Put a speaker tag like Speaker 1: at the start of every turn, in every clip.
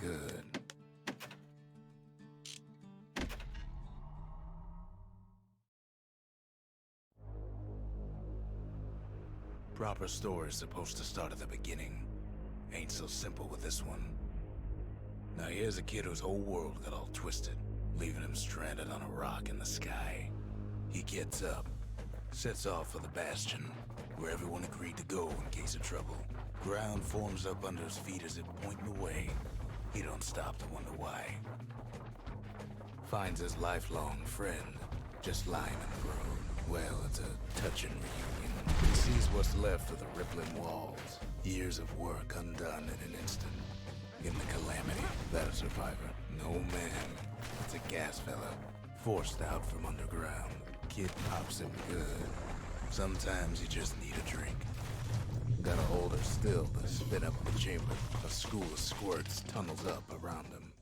Speaker 1: Good. Proper story's supposed to start at the beginning. Ain't so simple with this one. Now here's a kid whose whole world got all twisted, leaving him stranded on a rock in the sky. He gets up, sets off for the Bastion, where everyone agreed to go in case of trouble. Ground forms up under his feet as if pointing away. He don't stop to wonder why. Finds his lifelong friend, just lying in the road. Well, it's a touching reunion. He sees what's left of the rippling walls. Years of work undone in an instant. In the calamity, that a survivor? No, man. It's a gas fella, forced out from underground. Kid pops him good. Sometimes you just need a drink. Gotta hold her still to spin up the chamber. A school of squirts tunnels up around him.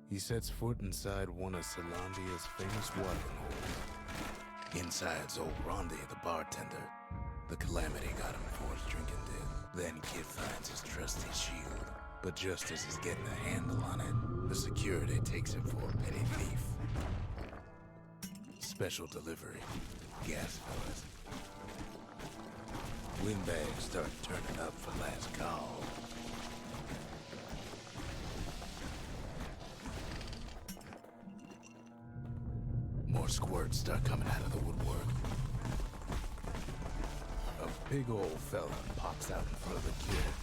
Speaker 1: He sets foot inside one of Solandia's famous watering holes. Inside's old Rondi, the bartender. The calamity got him before his drinking did. Then Kid finds his trusty shield. But just as he's getting a handle on it, the security takes him for a petty thief. Special delivery. Gas fellas. Windbags start turning up for last call. More squirts start coming out of the woodwork. A big old fella pops out in front of the kid.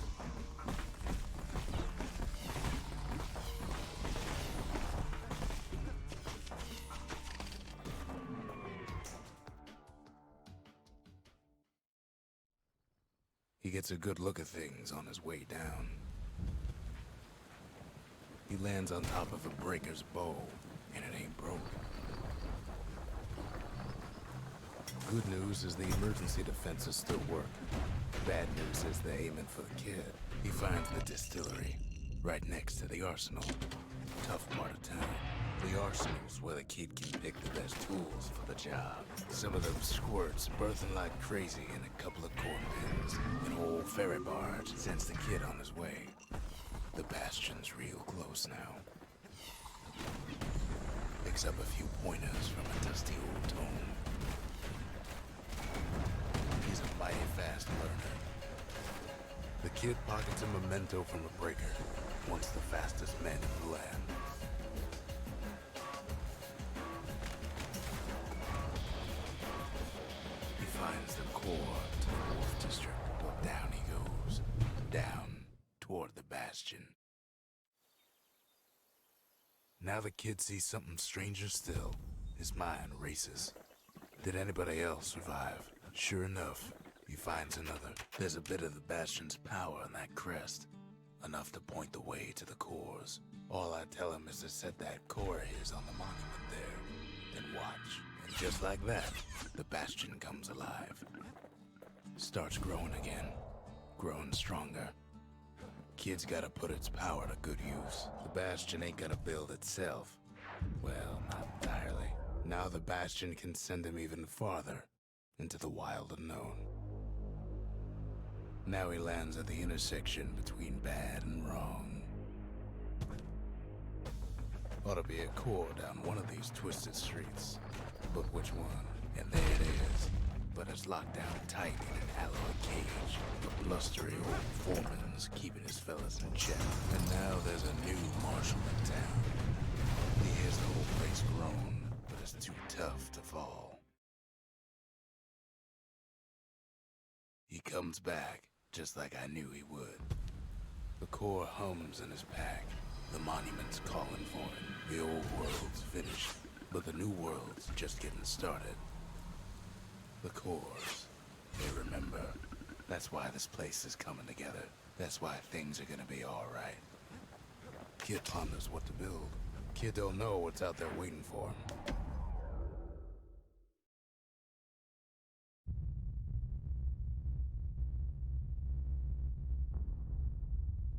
Speaker 1: He gets a good look at things on his way down. He lands on top of a breaker's bow, and it ain't broke. Good news is the emergency defenses still work. Bad news is they're aiming for the kid. He finds the distillery, right next to the arsenal. Tough part of town. The arsenal's where the kid can pick the best tools for the job. Some of them squirts birthing like crazy in a couple of corn bins. An old ferry barge sends the kid on his way. The Bastion's real close now. Picks up a few pointers from a dusty old tome. He's a mighty fast learner. The kid pockets a memento from a breaker, once the fastest man in the land. He finds the core to the Wolf District. Down he goes. Down toward the Bastion. Now the kid sees something stranger still. His mind races. Did anybody else survive? Sure enough, he finds another. There's a bit of the Bastion's power in that crest. Enough to point the way to the cores. All I tell him is to set that core of his on the monument there. Then watch. And just like that, the Bastion comes alive. Starts growing again. Growing stronger. Kid's gotta put its power to good use. The Bastion ain't gonna build itself. Well, not entirely. Now the Bastion can send him even farther. Into the wild unknown. Now he lands at the intersection between bad and wrong. Ought to be a core down one of these twisted streets. But which one? And there it is. But it's locked down tight in an alloy cage. The blustery old foreman's keeping his fellas in check. And now there's a new marshal in town. He hears the whole place groan, but it's too tough to fall. He comes back, just like I knew he would. The core hums in his pack. The monument's calling for him. The old world's finished, but the new world's just getting started. The cores, they remember. That's why this place is coming together. That's why things are gonna be alright. Kid ponders what to build. Kid don't know what's out there waiting for him.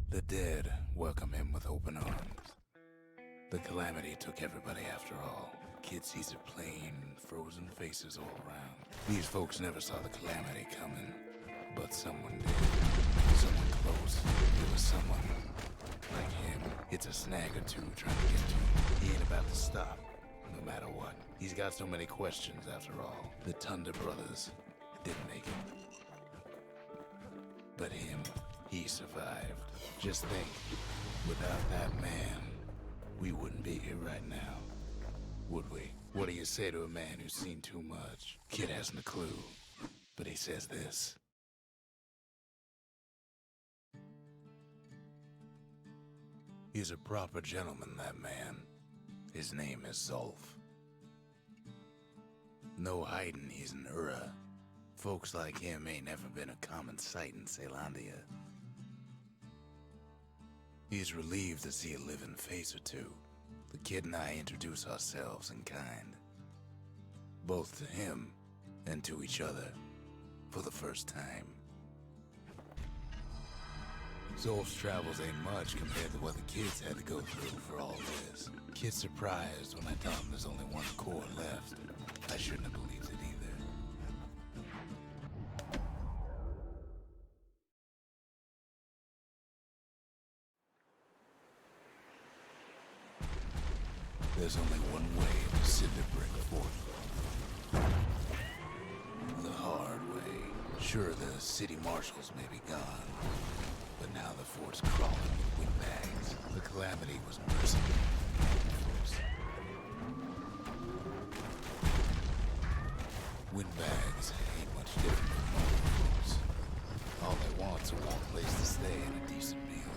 Speaker 1: The dead welcome him with open arms. The calamity took everybody after all. Kid sees it plain, frozen faces all around. These folks never saw the calamity coming. But someone did. Someone close. It was someone like him. It's a snag or two trying to get to him. He ain't about to stop, no matter what. He's got so many questions after all. The Thunder brothers didn't make it. But him, he survived. Just think, without that man, we wouldn't be here right now, would we? What do you say to a man who's seen too much? Kid hasn't a clue, but he says this. He's a proper gentleman, that man. His name is Zolf. No hiding he's an Ura. Folks like him ain't never been a common sight in Caelondia. He's relieved to see a living face or two. The kid and I introduce ourselves in kind. Both to him and to each other for the first time. Zolf's travels ain't much compared to what the kids had to go through for all this. Kid's surprised when I tell him there's only one core left. I shouldn't have believed it either. There's only one way to Cinderbrick Fort. The hard way. Sure, the city marshals may be gone, but now the fort's crawling with windbags. The calamity was mercenary. Windbags ain't much different from normal folks. All they want's a warm place to stay and a decent meal.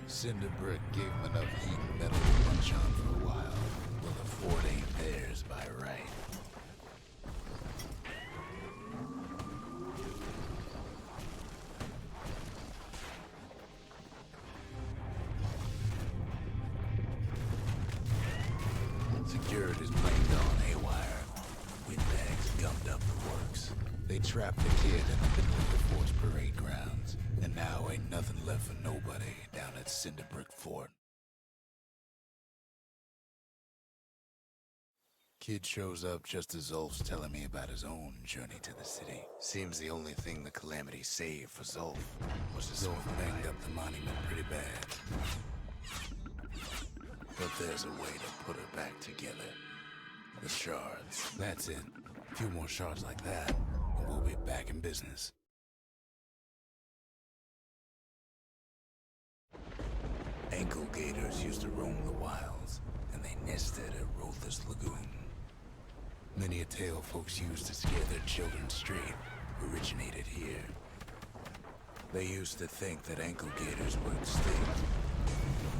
Speaker 1: Cinderbrick gave them enough heat and metal to munch on for a while. Well, the fort ain't theirs by right. Security's plain gone haywire. Windbags gummed up the works. They trapped the kid in the middle of the fort's parade grounds, and now ain't nothing left for nobody down at Cinderbrick Fort. Kid shows up just as Zolf's telling me about his own journey to the city. Seems the only thing the calamity saved for Zolf was his Zolf banged up the monument pretty bad. But there's a way to put it back together. The shards. That's it. A few more shards like that, and we'll be back in business. Ankle gators used to roam the wilds, and they nested at Rotha's Lagoon. Many a tale folks used to scare their children straight originated here. They used to think that ankle gators were extinct.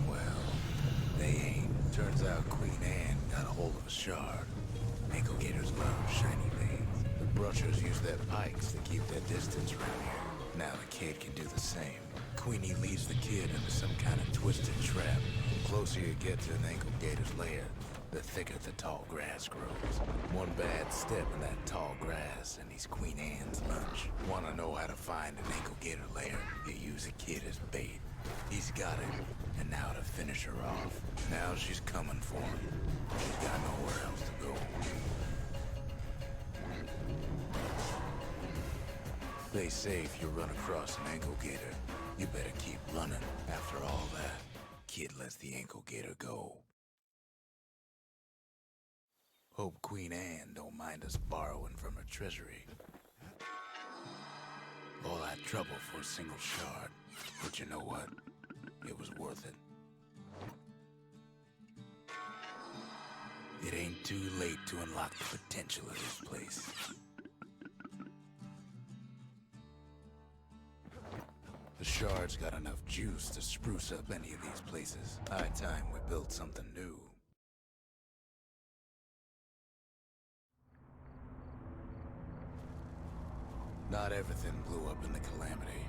Speaker 1: Well, they ain't. Turns out Queen Anne got a hold of a shard. Ankle gators love shiny things. The brushers use their pikes to keep their distance around here. Now the kid can do the same. Queenie leads the kid into some kind of twisted trap. The closer you get to an ankle gator's lair, the thicker the tall grass grows. One bad step in that tall grass and he's Queen Anne's lunch. Wanna know how to find an ankle gator lair? You use a kid as bait. He's got it, and now to finish her off. Now she's coming for him. She's got nowhere else to go. They say if you run across an ankle gator, you better keep running. After all that, kid lets the ankle gator go. Hope Queen Anne don't mind us borrowing from her treasury. All that trouble for a single shard. But you know what? It was worth it. It ain't too late to unlock the potential of this place. The shard's got enough juice to spruce up any of these places. High time we built something new. Not everything blew up in the calamity.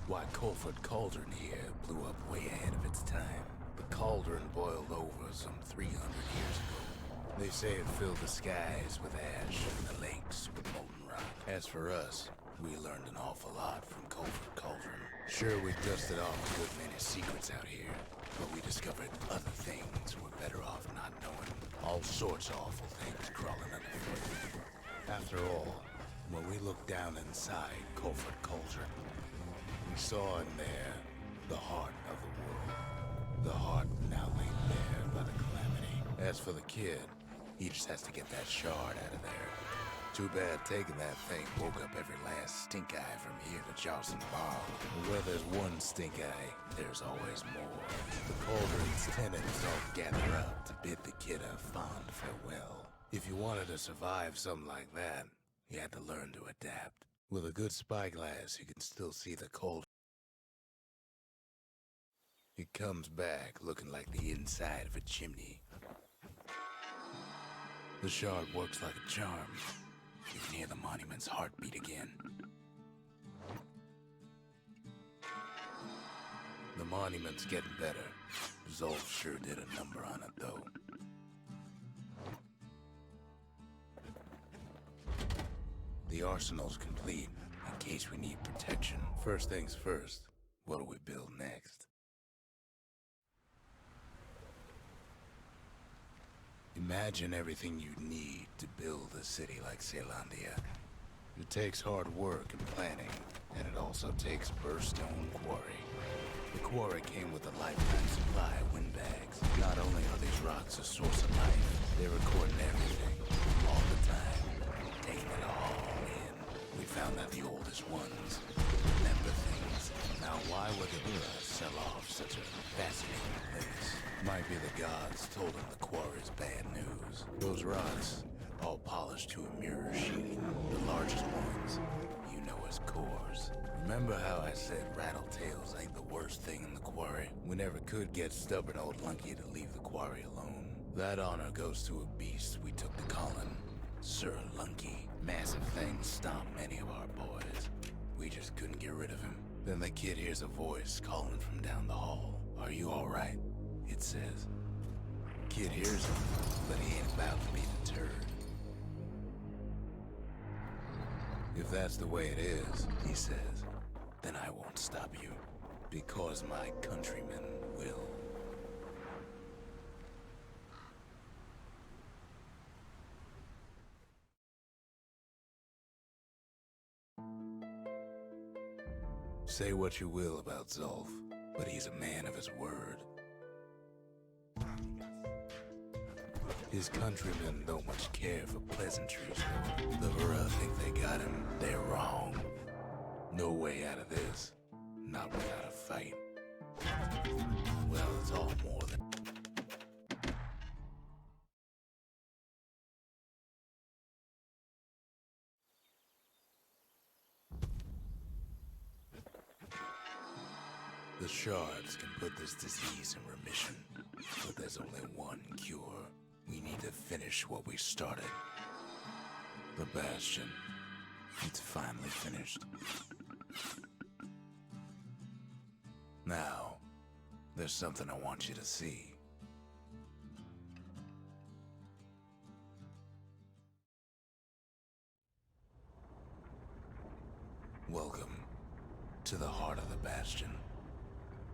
Speaker 1: Why, Colford Cauldron here blew up way ahead of its time. The cauldron boiled over some 300 years ago. They say it filled the skies with ash and the lakes with molten rock. As for us, we learned an awful lot from Colford Cauldron. Sure, we dusted off a good many secrets out here, but we discovered other things we're better off not knowing. All sorts of awful things crawling underfoot. After all, when we looked down inside Colford Cauldron, we saw in there the heart of the world. The heart now laid bare by the calamity. As for the kid, he just has to get that shard out of there. Too bad taking that thing woke up every last stink eye from here to Charleston Bar. Where there's one stink eye, there's always more. The cauldron's tenants all gather up to bid the kid a fond farewell. If you wanted to survive something like that, you had to learn to adapt. With a good spyglass, you can still see the cauldron. It comes back looking like the inside of a chimney. The shard works like a charm. You can hear the monument's heartbeat again. The monument's getting better. Zolf sure did a number on it, though. The arsenal's complete, in case we need protection. First things first, what do we build next? Imagine everything you'd need to build a city like Caelondia. It takes hard work and planning, and it also takes Burstone Quarry. The quarry came with a lifetime supply of windbags. Not only are these rocks a source of life, they're recording everything, all the time, taking it all in. We found that the oldest ones remember things. Now why would the Ura sell off such a fascinating place? Might be the gods told them the quarry's bad news. Those rocks, all polished to a mirror sheen. The largest ones, you know as cores. Remember how I said rattletails ain't the worst thing in the quarry? We never could get stubborn old Lunky to leave the quarry alone. That honor goes to a beast we took to Colin, Sir Lunky. Massive things stomped many of our boys. We just couldn't get rid of him. Then the kid hears a voice calling from down the hall. Are you all right? It says. Kid hears him, but he ain't about to be deterred. If that's the way it is, he says, then I won't stop you, because my countrymen will. Say what you will about Zolf, but he's a man of his word. His countrymen don't much care for pleasantries. The Hura think they got him. They're wrong. No way out of this. Not without a fight. Well, it's all more than... The shards can put this disease in remission, but there's only one cure. We need to finish what we started. The Bastion. It's finally finished. Now, there's something I want you to see. Welcome to the heart of the Bastion.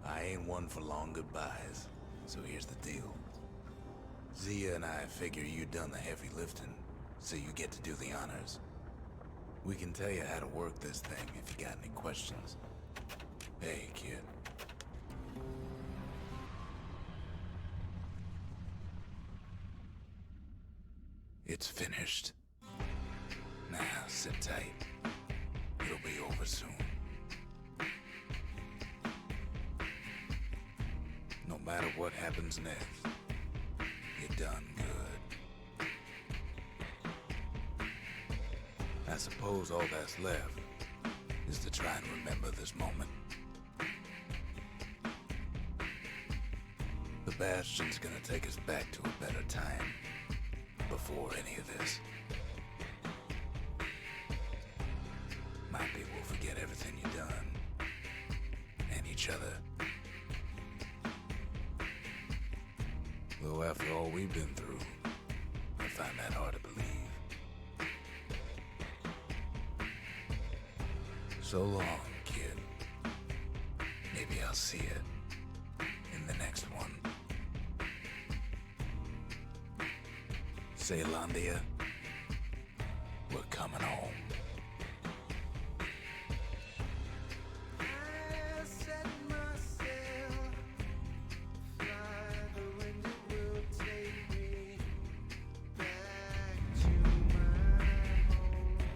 Speaker 1: I ain't one for long goodbyes, so here's the deal. Zia and I figure you done the heavy lifting, so you get to do the honors. We can tell you how to work this thing if you got any questions. Hey, kid. It's finished. Now, sit tight. It'll be over soon. No matter what happens next, you're done good. I suppose all that's left is to try and remember this moment. The Bastion's gonna take us back to a better time, before any of this. Might be we'll forget everything you've done, and each other. Though after all we've been through, I find that hard to believe. So long, kid. Maybe I'll see it in the next one. Caelondia, we're coming home.